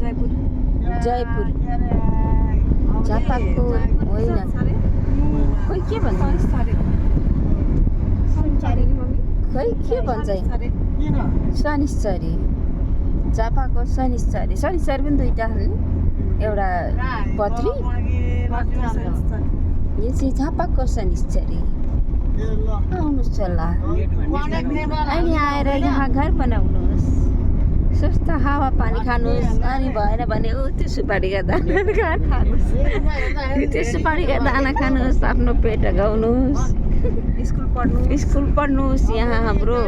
जयपुर झापाकोर होइन खोइ के भन्छ खै के भन्छ शनिश्चरी झापाको शनिश्चरी शनिश्चरी पनि दुईवटा छन् एउटा पत्री यो चाहिँ झापाको शनिश्चरी आउनुहोस् ल अहिले आएर यहाँ घर बनाउनुहोस् सस्ता हावा पानी खानुहोस् अनि भएन भने त्यो सुपारीका दाना खानुहोस् त्यो सुपारीका दाना खानुहोस् आफ्नो पेट गाउनुहोस् स्कुल पढ्नुहोस् यहाँ हाम्रो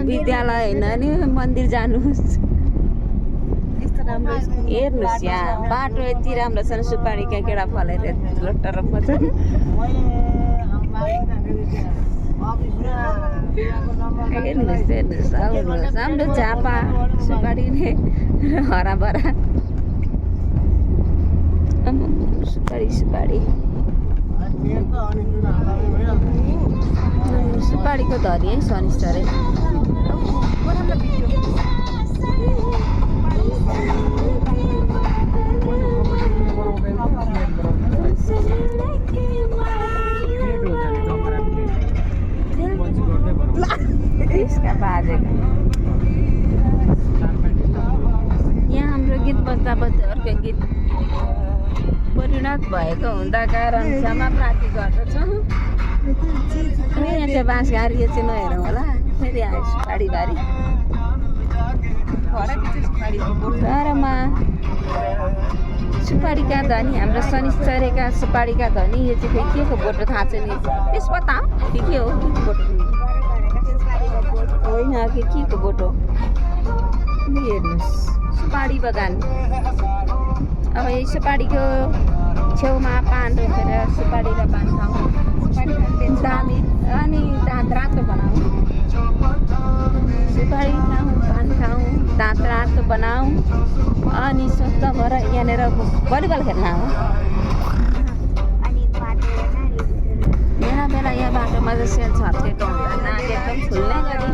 विद्यालय होइन नि मन्दिर जानुहोस् हेर्नुहोस् यहाँ बाटो यति राम्रो छन् सुपारीका केडा फलेर लट्टर छन् हेर्नुहोस् आउनुहोस् हाम्रो झापा सुपारी नै हराभरा सुपारीको धरी है शनिश्चरी यसका बाजेको यहाँ हाम्रो गीत बज्दा बज्दै अर्को गीत परिणत भएको हुँदा कारण क्षमा प्राप्ति गर्दछौँ यहाँ चाहिँ बाँसघारी यो चाहिँ नहेरौँ होला फेरि आयो सुपारीबारी घरमा सुपारीका धनी हाम्रो शनिश्चरीका सुपारीका धनी यो चाहिँ फेरि के को बोटो थाहा छैन त्यस पत्ता के हो बोटो होइन के को बोटो हेर्नुहोस् सुपारी बगान अब यही सुपारीको छेउमा पान रोपेर सुपारी र पान खाउँ दामी अनि दाँत रातो बनाऊ सुपारी खाउँ पान खाउँ दाँत रातो बनाऊ अनि स्वस्थ भएर यहाँनिर भलिबल खेल्न आऊ बेला बेला यहाँ बाटोमा चाहिँ सेल छर्केको हुन्छ नाक एकदम फुल्ने गरी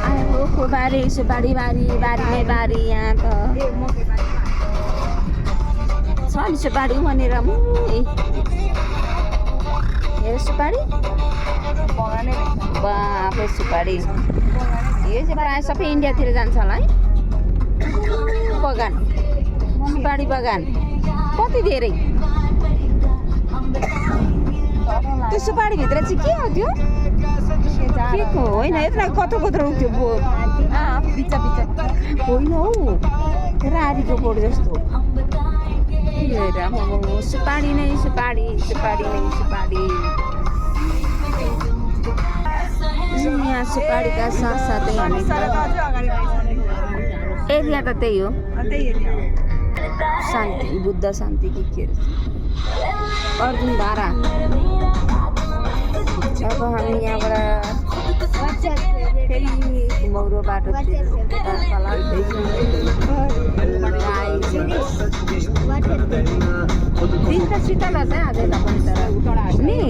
आयो बारी सुपारी बारी नै बारी यहाँ त छ नि सुपारी भनेर हेर सुपारी बापे सुपारी यो चाहिँ प्रायः सबै इन्डियातिर जान्छ होला है बगान सुपारी बगान कति धेरै त्यो सुपारीभित्र चाहिँ के हो त्यो के को होइन यत्रो कत्रो उठ्थ्यो होइन हौ रारीको बोट जस्तो सुपारी नै सुपारी यहाँ सुपारीका साथसाथै हामी एरिया त त्यही हो शान्ति बुद्ध शान्ति के अर्जुन धारा अब हामी यहाँबाट फेरि मौरो बाटोतिर दिन त शीतल छ अझै त पनि तर नि